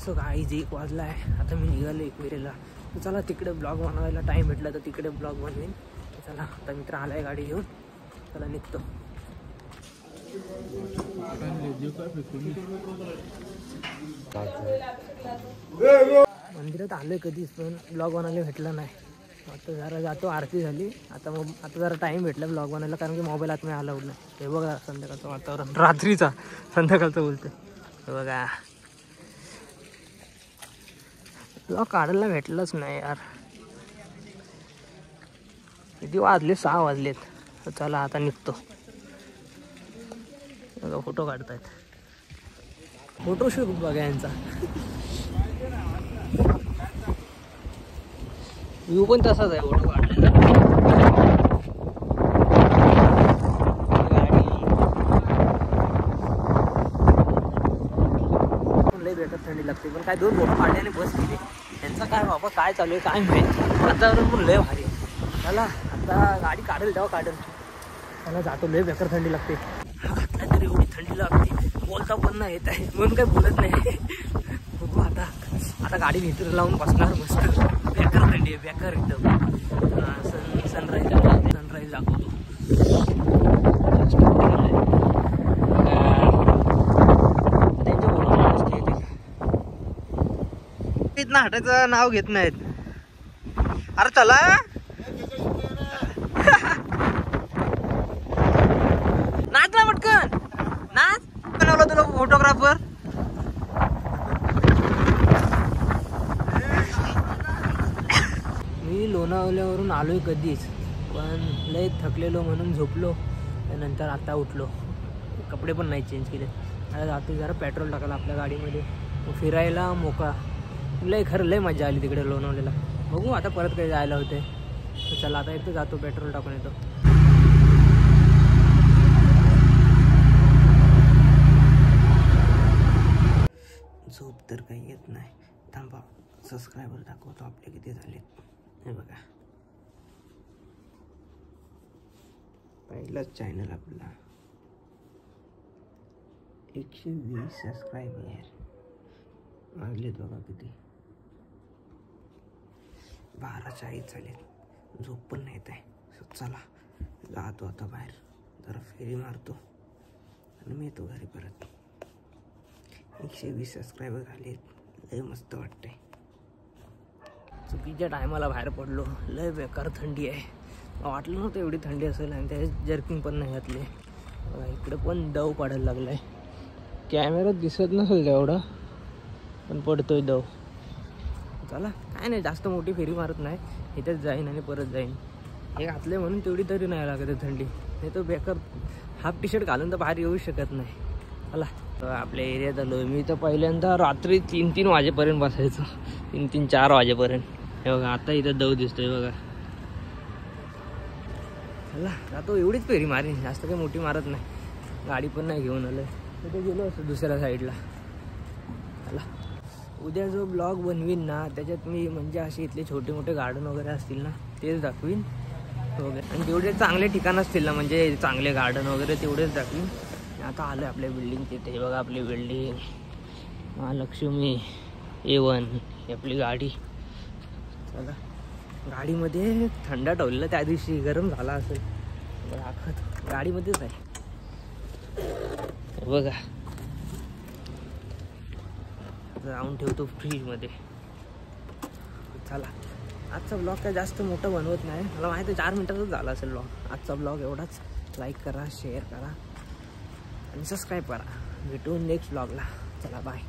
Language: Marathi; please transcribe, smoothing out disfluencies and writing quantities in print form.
सो गाईज 1 वाजला आहे. आता मी निघालो एकविरेला. तर चला तिकडे ब्लॉग बनवायला टाईम भेटला तर तिकडे ब्लॉग बनवेन. चला आता मित्र आलाय गाडी घेऊन. चला निघतो. मंदिरात आलोय कधीच पण ब्लॉग बनवायला भेटला नाही. आता जरा जातो, आरती झाली. आता जरा टाईम भेटला ब्लॉग बनवायला कारण की मोबाईल आत मी अलाउड नाही. हे बघा संध्याकाळचं वातावरण, रात्रीचा संध्याकाळचं बोलतो. हे बघा ब्लॉग काढायला भेटलंच नाही यार. किती वाजले? 6 वाजलेत. तर चला आता निघतो. फोटो काढतायत, फोटोशूट बघा यांचा. व्ह्यू पण तसाच आहे फोटो काढलेला. लय बेकार थंडी लागते पण काय 2 फोटो काढल्याने बस केली. यांचा काय बाबा काय चालू आहे काय माहिती. वातावरण पण लय भारी. चला आता गाडी काढेल तेव्हा काढेल. चला जातो. लय बेकार थंडी लागते. आता तरी एवढी थंडी लागते बोलता पण नाही येत आहे म्हणून काय बोलत नाही. बघू आता गाडी भीतर लावून बसणार मस्त. बेकार थंडी आहे, बेकार एकदम. सनराईज दाखवतो. इथनं हटायचं नाव घेत नाहीत. अरे चला नाच ना पटकन नाच. बनवला तुला फोटोग्राफर. मी लोणावल्यावरून आलोय कधीच पण लय थकलेलो म्हणून झोपलो. त्यानंतर आता उठलो. कपडे पण नाही चेंज केले. आता जातो जरा पेट्रोल टाकायला आपल्या गाडीमध्ये. फिरायला मोकळा. खरं लय मजा आली तिकडे लोणावल्याला. बघू आता परत काही जायला होते. तर चला आता एकटं जातो पेट्रोल टाकून येतो. झोप तर काही येत नाही. थांबा सबस्क्रायबर दाखवतो आपले किती झाले. हे बघा पहिलाच चॅनल आपला 120 सबस्क्रायबर वाढलेत बघा किती. 12:40 झालेत. झोप पण नाही येत आहे. चला जातो आता बाहेर जरा फेरी मारतो आणि मी येतो घरी परत. 120 सबस्क्रायबर झालेत. लय मस्त वाटतंय. चुकीच्या टायमाला बाहेर पडलो. लय बेकार थंडी आहे. वाटलं नव्हतं एवढी थंडी असेल. आणि त्याचे जर्किंग पण नाही घातले. इकडे पण दव पडायला लागलाय. कॅमेऱ्यात दिसत नसेल एवढं पण पडतोय दव. चला काय नाही जास्त मोठी फेरी मारत नाही. इथेच जाईन आणि परत जाईन. हे घातले म्हणून तेवढी तरी नाही लागत आहे थंडी. नाही तो बेकार हाफ टी शर्ट घालून तर बाहेर येऊ शकत नाही. चला तर आपल्या एरियात आलो. मी तर पहिल्यांदा रात्री 3-3 वाजेपर्यंत बसायचो. 3-4 वाजेपर्यंत. हे बघा आता इथं दव दिसतोय बघा. चला जातो. एवढीच फेरी मारेन जास्त काही मोठी मारत नाही. गाडी पण नाही घेऊन आलोय. तिथे गेलो असतो दुसऱ्या साईडला. चला उद्या जो ब्लॉग बनवीन ना त्याच्यात मी म्हणजे असे इथले छोटे मोठे गार्डन वगैरे असतील ना तेच दाखवीन वगैरे. आणि जेवढे चांगले ठिकाण असतील ना म्हणजे चांगले गार्डन वगैरे तेवढेच दाखवीन. आता आलो आपल्या बिल्डिंग तिथे. बघा आपली बिल्डिंग महालक्ष्मी A1 ही आपली गाडी. चला गाडीमध्ये थंड ठेवलेलं त्या दिवशी गरम झाला असेल. गाडीमध्येच आहे बघा. जाऊन ठेवतो फ्रीजमध्ये. चला आजचा ब्लॉग काय जास्त मोठं बनवत नाही. मला माहिती आहे 4 मिनिटातच झाला असेल ब्लॉग. आजचा ब्लॉग एवढाच. लाईक करा, शेअर करा आणि सबस्क्राईब करा. भेटू नेक्स्ट ब्लॉगला. चला बाय.